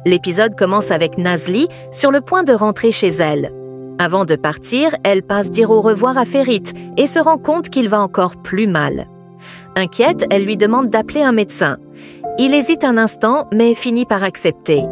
L'épisode commence avec Nazli sur le point de rentrer chez elle. Avant de partir, elle passe dire au revoir à Ferit et se rend compte qu'il va encore plus mal. Inquiète, elle lui demande d'appeler un médecin. Il hésite un instant, mais finit par accepter.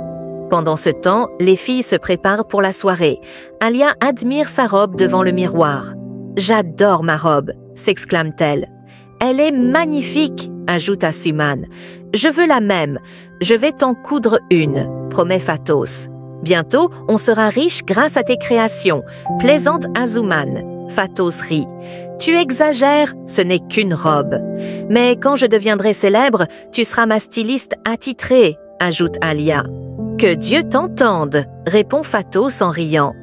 Pendant ce temps, les filles se préparent pour la soirée. Alia admire sa robe devant le miroir. « J'adore ma robe !» s'exclame-t-elle. « Elle est magnifique !» ajoute Asuman. « Je veux la même. Je vais t'en coudre une », promet Fatos. « Bientôt, on sera riche grâce à tes créations », plaisante Asuman. Fatos rit. « Tu exagères, ce n'est qu'une robe. Mais quand je deviendrai célèbre, tu seras ma styliste attitrée », ajoute Alia. « Que Dieu t'entende », répond Fatos en riant.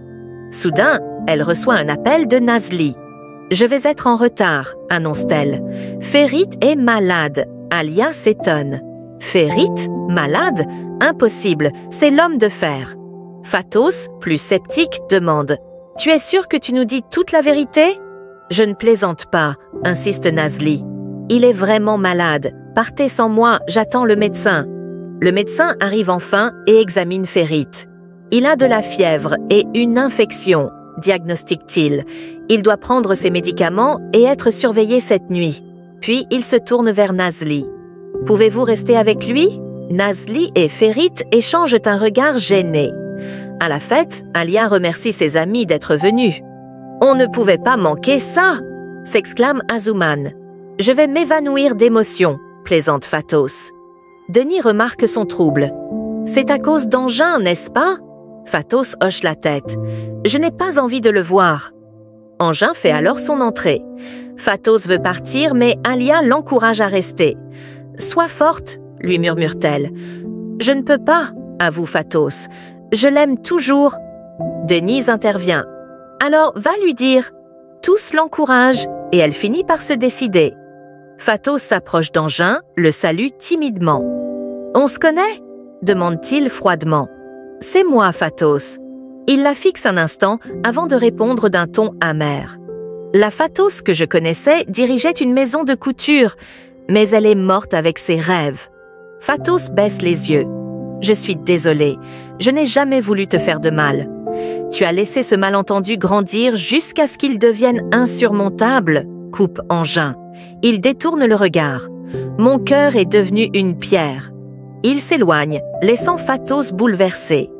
Soudain, elle reçoit un appel de Nazli. « Je vais être en retard », annonce-t-elle. « Ferit est malade », Alia s'étonne. « Ferit? Malade? Impossible, c'est l'homme de fer. » Fatos, plus sceptique, demande « Tu es sûr que tu nous dis toute la vérité ?»« Je ne plaisante pas », insiste Nazli. « Il est vraiment malade. Partez sans moi, j'attends le médecin. » Le médecin arrive enfin et examine Ferit. « Il a de la fièvre et une infection », diagnostique-t-il. « Il doit prendre ses médicaments et être surveillé cette nuit. » Puis il se tourne vers Nazli. « Pouvez-vous rester avec lui ?» Nazli et Ferit échangent un regard gêné. À la fête, Alia remercie ses amis d'être venus. « On ne pouvait pas manquer ça !» s'exclame Asuman. « Je vais m'évanouir d'émotion », plaisante Fatos. Denis remarque son trouble. « C'est à cause d'Engin, n'est-ce pas ?» Fatos hoche la tête. « Je n'ai pas envie de le voir. » Engin fait alors son entrée. Fatos veut partir, mais Alia l'encourage à rester. « Sois forte !» lui murmure-t-elle. « Je ne peux pas !» avoue Fatos. « Je l'aime toujours. » Denise intervient. « Alors va lui dire. » Tous l'encouragent et elle finit par se décider. Fatos s'approche d'Engin, le salue timidement. « On se connaît ?» demande-t-il froidement. « C'est moi, Fatos. » Il la fixe un instant avant de répondre d'un ton amer. La Fatos que je connaissais dirigeait une maison de couture, mais elle est morte avec ses rêves. Fatos baisse les yeux. « Je suis désolée, je n'ai jamais voulu te faire de mal. Tu as laissé ce malentendu grandir jusqu'à ce qu'il devienne insurmontable, » coupe Engin. Il détourne le regard. « Mon cœur est devenu une pierre. » Il s'éloigne, laissant Fatos bouleversée.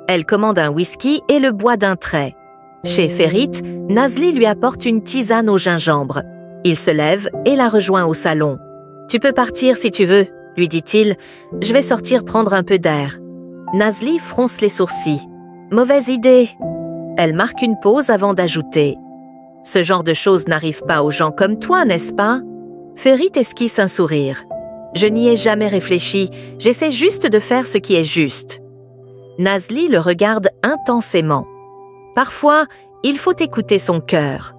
Elle commande un whisky et le boit d'un trait. Chez Ferit, Nazli lui apporte une tisane au gingembre. Il se lève et la rejoint au salon. « Tu peux partir si tu veux », lui dit-il. « Je vais sortir prendre un peu d'air. » Nazli fronce les sourcils. « Mauvaise idée. » Elle marque une pause avant d'ajouter. « Ce genre de choses n'arrive pas aux gens comme toi, n'est-ce pas ?» Ferit esquisse un sourire. « Je n'y ai jamais réfléchi, j'essaie juste de faire ce qui est juste. » Nazli le regarde intensément. Parfois, il faut écouter son cœur.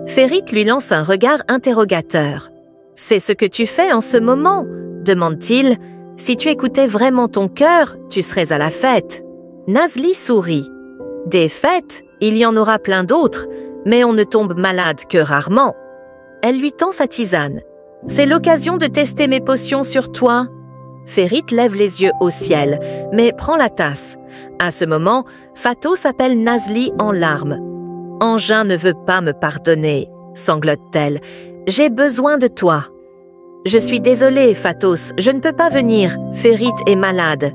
Ferit lui lance un regard interrogateur. « C'est ce que tu fais en ce moment ?» demande-t-il. « Si tu écoutais vraiment ton cœur, tu serais à la fête. » Nazli sourit. « Des fêtes, il y en aura plein d'autres, mais on ne tombe malade que rarement. » Elle lui tend sa tisane. « C'est l'occasion de tester mes potions sur toi. » Ferit lève les yeux au ciel, mais prend la tasse. À ce moment, Fatos appelle Nazli en larmes. « Engin ne veut pas me pardonner, » sanglote-t-elle. « J'ai besoin de toi. »« Je suis désolée, Fatos, je ne peux pas venir. Ferit est malade. »«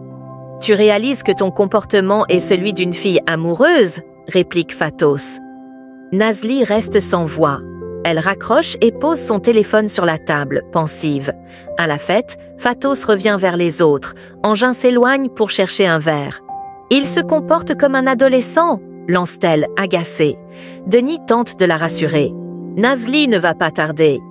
Tu réalises que ton comportement est celui d'une fille amoureuse ?» réplique Fatos. Nazli reste sans voix. Elle raccroche et pose son téléphone sur la table, pensive. À la fête, Fatos revient vers les autres. Engin s'éloigne pour chercher un verre. « Il se comporte comme un adolescent !» lance-t-elle, agacée. Denis tente de la rassurer. « Nazli ne va pas tarder. »«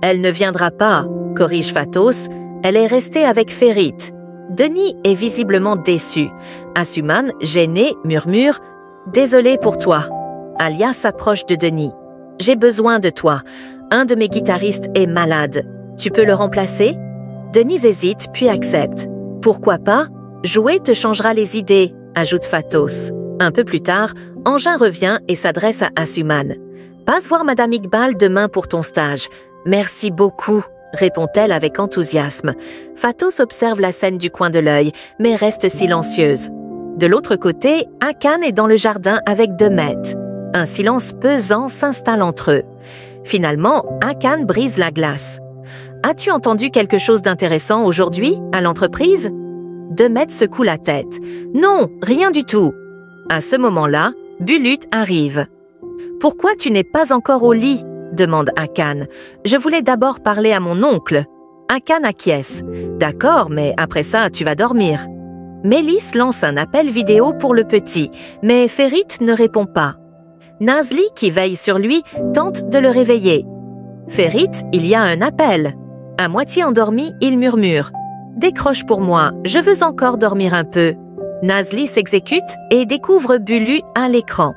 Elle ne viendra pas », corrige Fatos. « Elle est restée avec Ferit. » Denis est visiblement déçu. Asuman, gêné, murmure « Désolé pour toi. » Alia s'approche de Denis. « J'ai besoin de toi. Un de mes guitaristes est malade. Tu peux le remplacer ?» Denis hésite, puis accepte. « Pourquoi pas? Jouer te changera les idées », ajoute Fatos. Un peu plus tard, Engin revient et s'adresse à Asuman. « Passe voir Madame Iqbal demain pour ton stage. Merci beaucoup, » répond-elle avec enthousiasme. Fatos observe la scène du coin de l'œil, mais reste silencieuse. De l'autre côté, Hakan est dans le jardin avec Demet. Un silence pesant s'installe entre eux. Finalement, Hakan brise la glace. « As-tu entendu quelque chose d'intéressant aujourd'hui, à l'entreprise » Demet secoue la tête. « Non, rien du tout. » À ce moment-là, Bulut arrive. « Pourquoi tu n'es pas encore au lit ?» demande Hakan. « Je voulais d'abord parler à mon oncle. » Hakan acquiesce. « D'accord, mais après ça, tu vas dormir. » Mélis lance un appel vidéo pour le petit, mais Ferit ne répond pas. Nazli, qui veille sur lui, tente de le réveiller. « Ferit, il y a un appel. » À moitié endormi, il murmure. « Décroche pour moi, je veux encore dormir un peu. » Nazli s'exécute et découvre Bulut à l'écran.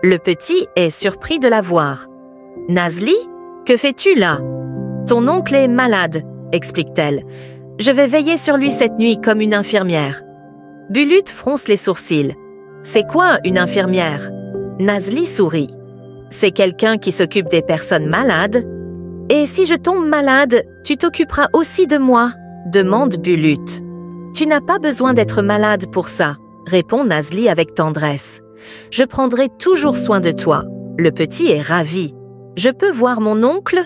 Le petit est surpris de la voir. « Nazli, que fais-tu là ?»« Ton oncle est malade, » explique-t-elle. « Je vais veiller sur lui cette nuit comme une infirmière. » Bulut fronce les sourcils. « C'est quoi une infirmière ?» Nazli sourit. « C'est quelqu'un qui s'occupe des personnes malades. »« Et si je tombe malade, tu t'occuperas aussi de moi ?» demande Bulut. « Tu n'as pas besoin d'être malade pour ça, » répond Nazli avec tendresse. « Je prendrai toujours soin de toi. » Le petit est ravi. « Je peux voir mon oncle ?»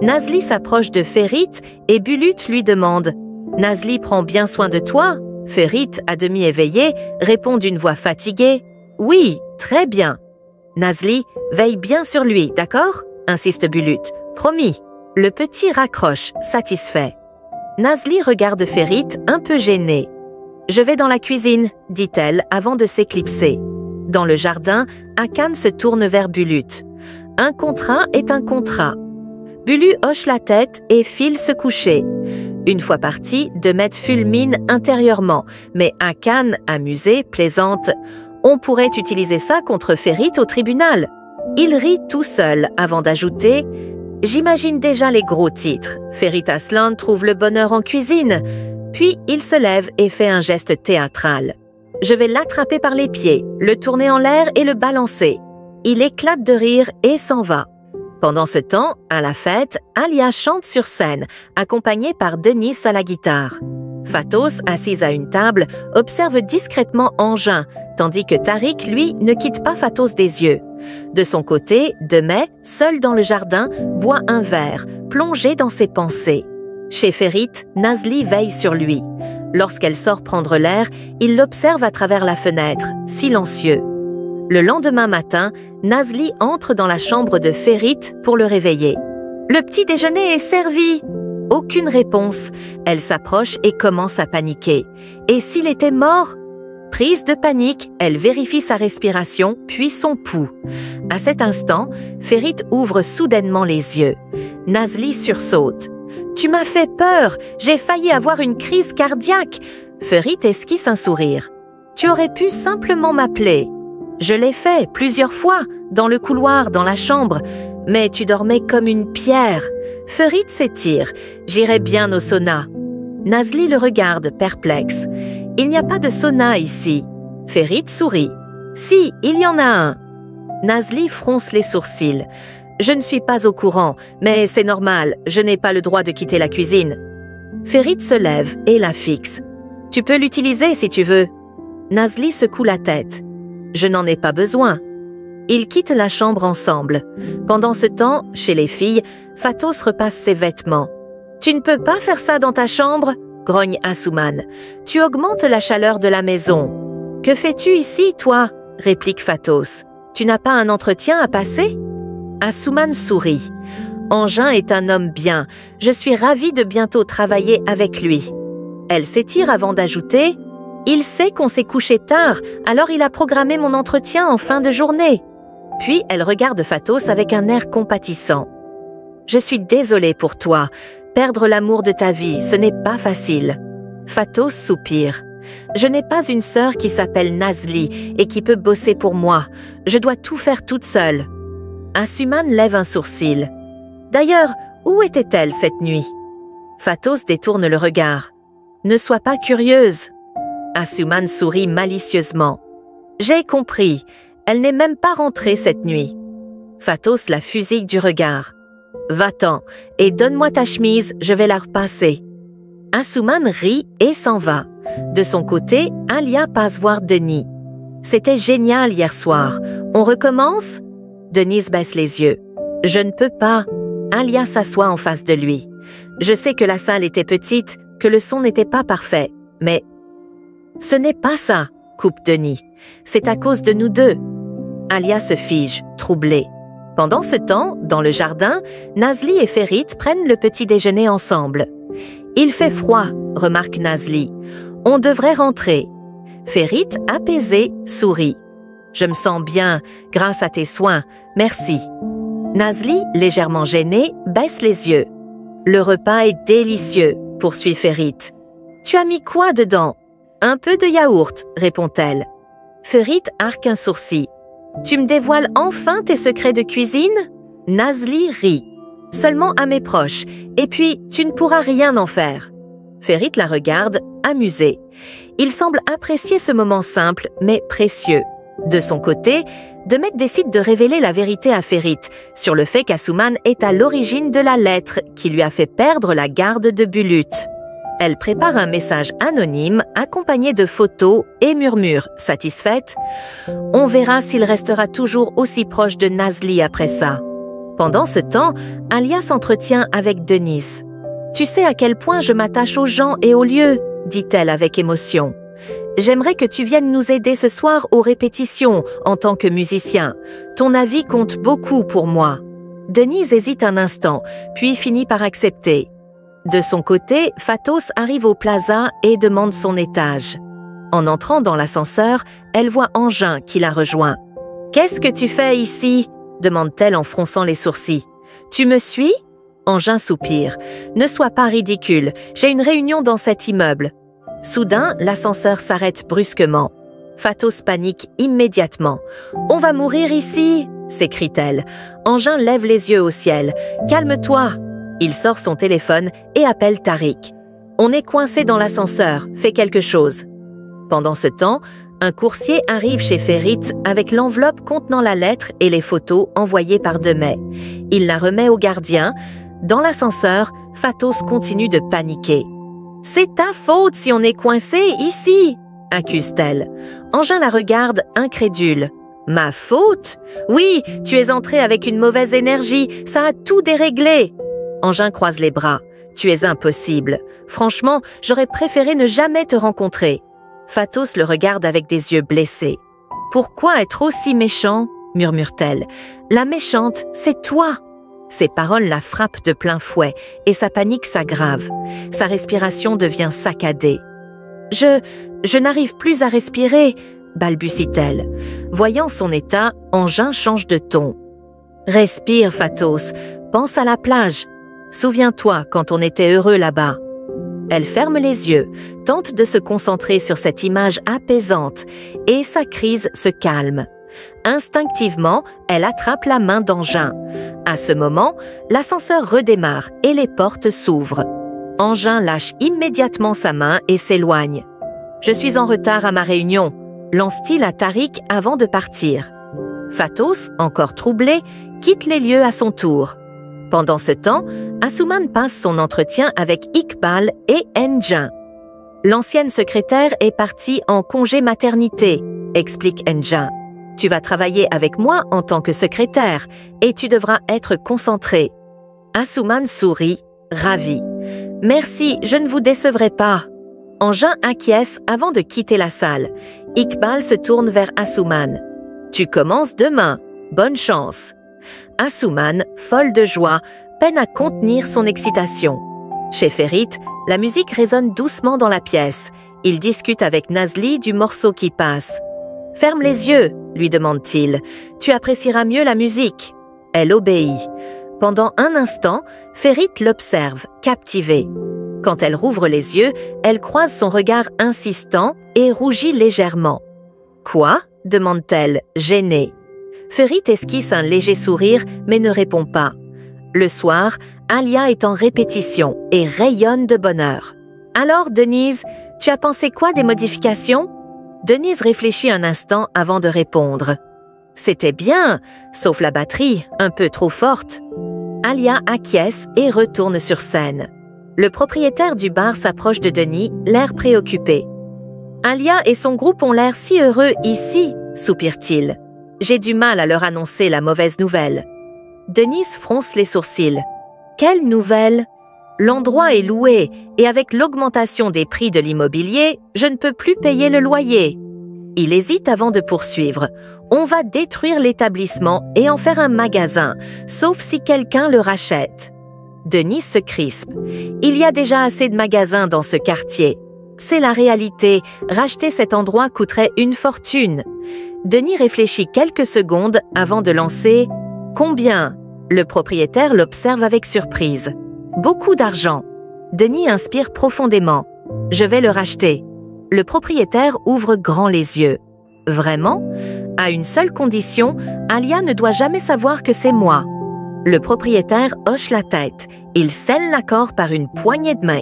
Nazli s'approche de Ferit et Bulut lui demande « Nazli prend bien soin de toi ?» Ferit, à demi éveillé, répond d'une voix fatiguée « Oui, très bien. » Nazli, veille bien sur lui, d'accord ? Insiste Bulut. « Promis. » Le petit raccroche, satisfait. Nazli regarde Ferit un peu gênée. « Je vais dans la cuisine, » dit-elle avant de s'éclipser. Dans le jardin, Hakan se tourne vers Bulut. « Un contrat est un contrat. » Bulut hoche la tête et file se coucher. Une fois parti, Demet fulmine intérieurement, mais Hakan, amusé, plaisante. « On pourrait utiliser ça contre Ferit au tribunal. » Il rit tout seul avant d'ajouter « J'imagine déjà les gros titres. Ferit Aslan trouve le bonheur en cuisine. » Puis il se lève et fait un geste théâtral. « Je vais l'attraper par les pieds, le tourner en l'air et le balancer. » Il éclate de rire et s'en va. Pendant ce temps, à la fête, Alia chante sur scène, accompagnée par Denis à la guitare. Fatos, assise à une table, observe discrètement Engin, tandis que Tariq, lui, ne quitte pas Fatos des yeux. De son côté, Demet, seul dans le jardin, boit un verre, plongé dans ses pensées. Chez Ferit, Nazli veille sur lui. Lorsqu'elle sort prendre l'air, il l'observe à travers la fenêtre, silencieux. Le lendemain matin, Nazli entre dans la chambre de Ferit pour le réveiller. « Le petit déjeuner est servi !» Aucune réponse. Elle s'approche et commence à paniquer. Et s'il était mort ? Prise de panique, elle vérifie sa respiration, puis son pouls. À cet instant, Ferit ouvre soudainement les yeux. Nazli sursaute. « Tu m'as fait peur, j'ai failli avoir une crise cardiaque !» Ferit esquisse un sourire. « Tu aurais pu simplement m'appeler. » Je l'ai fait plusieurs fois, dans le couloir, dans la chambre, mais tu dormais comme une pierre. Ferit s'étire. J'irai bien au sauna. Nazli le regarde, perplexe. Il n'y a pas de sauna ici. Ferit sourit. Si, il y en a un. Nazli fronce les sourcils. Je ne suis pas au courant, mais c'est normal, je n'ai pas le droit de quitter la cuisine. Ferit se lève et la fixe. Tu peux l'utiliser si tu veux. Nazli secoue la tête. Je n'en ai pas besoin. Ils quittent la chambre ensemble. Pendant ce temps, chez les filles, Fatos repasse ses vêtements. « Tu ne peux pas faire ça dans ta chambre ?» grogne Asuman. « Tu augmentes la chaleur de la maison. »« Que fais-tu ici, toi ?» réplique Fatos. « Tu n'as pas un entretien à passer ?» Asuman sourit. « Engin est un homme bien. Je suis ravie de bientôt travailler avec lui. » Elle s'étire avant d'ajouter « Il sait qu'on s'est couché tard, alors il a programmé mon entretien en fin de journée. » Puis elle regarde Fatos avec un air compatissant. « Je suis désolée pour toi. Perdre l'amour de ta vie, ce n'est pas facile. » Fatos soupire. « Je n'ai pas une sœur qui s'appelle Nazli et qui peut bosser pour moi. Je dois tout faire toute seule. » Asuman lève un sourcil. « D'ailleurs, où était-elle cette nuit ?» Fatos détourne le regard. « Ne sois pas curieuse. » Asuman sourit malicieusement. « J'ai compris. Elle n'est même pas rentrée cette nuit. » Fatos la fusille du regard. « Va-t'en et donne-moi ta chemise, je vais la repasser. » Asuman rit et s'en va. De son côté, Alia passe voir Denis. « C'était génial hier soir. On recommence ?» Denise baisse les yeux. « Je ne peux pas. » Alia s'assoit en face de lui. « Je sais que la salle était petite, que le son n'était pas parfait, mais… » « Ce n'est pas ça, » coupe Denis. « C'est à cause de nous deux. » Alia se fige, troublée. Pendant ce temps, dans le jardin, Nazli et Ferit prennent le petit déjeuner ensemble. « Il fait froid, » remarque Nazli. « On devrait rentrer. » Ferit, apaisé, sourit. « Je me sens bien, grâce à tes soins, merci. » Nazli, légèrement gênée, baisse les yeux. « Le repas est délicieux, » poursuit Ferit. « Tu as mis quoi dedans ? » « Un peu de yaourt, » répond-elle. Ferit arque un sourcil. « Tu me dévoiles enfin tes secrets de cuisine ?» Nazli rit. « Seulement à mes proches, et puis tu ne pourras rien en faire. » Ferit la regarde, amusé. Il semble apprécier ce moment simple, mais précieux. De son côté, Demet décide de révéler la vérité à Ferit sur le fait qu'Asuman est à l'origine de la lettre qui lui a fait perdre la garde de Bulut. Elle prépare un message anonyme accompagné de photos et murmure, satisfaite. « On verra s'il restera toujours aussi proche de Nazli après ça. » Pendant ce temps, Alia s'entretient avec Denise. « Tu sais à quel point je m'attache aux gens et aux lieux, » dit-elle avec émotion. « J'aimerais que tu viennes nous aider ce soir aux répétitions en tant que musicien. Ton avis compte beaucoup pour moi. » Denise hésite un instant, puis finit par accepter. De son côté, Fatos arrive au plaza et demande son étage. En entrant dans l'ascenseur, elle voit Engin qui la rejoint. « Qu'est-ce que tu fais ici ?» demande-t-elle en fronçant les sourcils. « Tu me suis ?» Engin soupire. « Ne sois pas ridicule, j'ai une réunion dans cet immeuble. » Soudain, l'ascenseur s'arrête brusquement. Fatos panique immédiatement. « On va mourir ici !» s'écrie-t-elle. Engin lève les yeux au ciel. « Calme-toi !» Il sort son téléphone et appelle Tariq. « On est coincé dans l'ascenseur, fais quelque chose. » Pendant ce temps, un coursier arrive chez Ferit avec l'enveloppe contenant la lettre et les photos envoyées par Demet. Il la remet au gardien. Dans l'ascenseur, Fatos continue de paniquer. « C'est ta faute si on est coincé ici !» accuse-t-elle. Engin la regarde, incrédule. « Ma faute ? Oui, tu es entré avec une mauvaise énergie, ça a tout déréglé !» Engin croise les bras. « Tu es impossible. Franchement, j'aurais préféré ne jamais te rencontrer. » Fatos le regarde avec des yeux blessés. « Pourquoi être aussi méchant ?» murmure-t-elle. « La méchante, c'est toi !» Ces paroles la frappent de plein fouet et sa panique s'aggrave. Sa respiration devient saccadée. « Je n'arrive plus à respirer !» balbutie-t-elle. Voyant son état, Engin change de ton. « Respire, Fatos. Pense à la plage. Souviens-toi quand on était heureux là-bas. » Elle ferme les yeux, tente de se concentrer sur cette image apaisante et sa crise se calme. Instinctivement, elle attrape la main d'Engin. À ce moment, l'ascenseur redémarre et les portes s'ouvrent. Engin lâche immédiatement sa main et s'éloigne. « Je suis en retard à ma réunion », lance-t-il à Tariq avant de partir. Fatos, encore troublé, quitte les lieux à son tour. Pendant ce temps, Asuman passe son entretien avec Iqbal et Engin. « L'ancienne secrétaire est partie en congé maternité », explique Engin. « Tu vas travailler avec moi en tant que secrétaire et tu devras être concentré. » Asuman sourit, ravi. « Merci, je ne vous décevrai pas. » Engin acquiesce avant de quitter la salle. Iqbal se tourne vers Asuman. « Tu commences demain. Bonne chance. » Asuman, folle de joie, peine à contenir son excitation. Chez Ferit, la musique résonne doucement dans la pièce. Il discute avec Nazli du morceau qui passe. « Ferme les yeux !» lui demande-t-il. « Tu apprécieras mieux la musique. » Elle obéit. Pendant un instant, Ferit l'observe, captivée. Quand elle rouvre les yeux, elle croise son regard insistant et rougit légèrement. « Quoi ?» demande-t-elle, gênée. Ferit esquisse un léger sourire, mais ne répond pas. Le soir, Alia est en répétition et rayonne de bonheur. « Alors, Denise, tu as pensé quoi des modifications ?» Denise réfléchit un instant avant de répondre. « C'était bien, sauf la batterie, un peu trop forte. » Alia acquiesce et retourne sur scène. Le propriétaire du bar s'approche de Denis, l'air préoccupé. « Alia et son groupe ont l'air si heureux ici, » soupire-t-il. « J'ai du mal à leur annoncer la mauvaise nouvelle. » Denis fronce les sourcils. « Quelle nouvelle? L'endroit est loué et avec l'augmentation des prix de l'immobilier, je ne peux plus payer le loyer. » Il hésite avant de poursuivre. « On va détruire l'établissement et en faire un magasin, sauf si quelqu'un le rachète. » Denis se crispe. « Il y a déjà assez de magasins dans ce quartier. C'est la réalité, racheter cet endroit coûterait une fortune. » Denis réfléchit quelques secondes avant de lancer « Combien ?» Le propriétaire l'observe avec surprise. « Beaucoup d'argent. » Denis inspire profondément. « Je vais le racheter. » Le propriétaire ouvre grand les yeux. « Vraiment ? À une seule condition, Alia ne doit jamais savoir que c'est moi. » Le propriétaire hoche la tête. Il scelle l'accord par une poignée de main.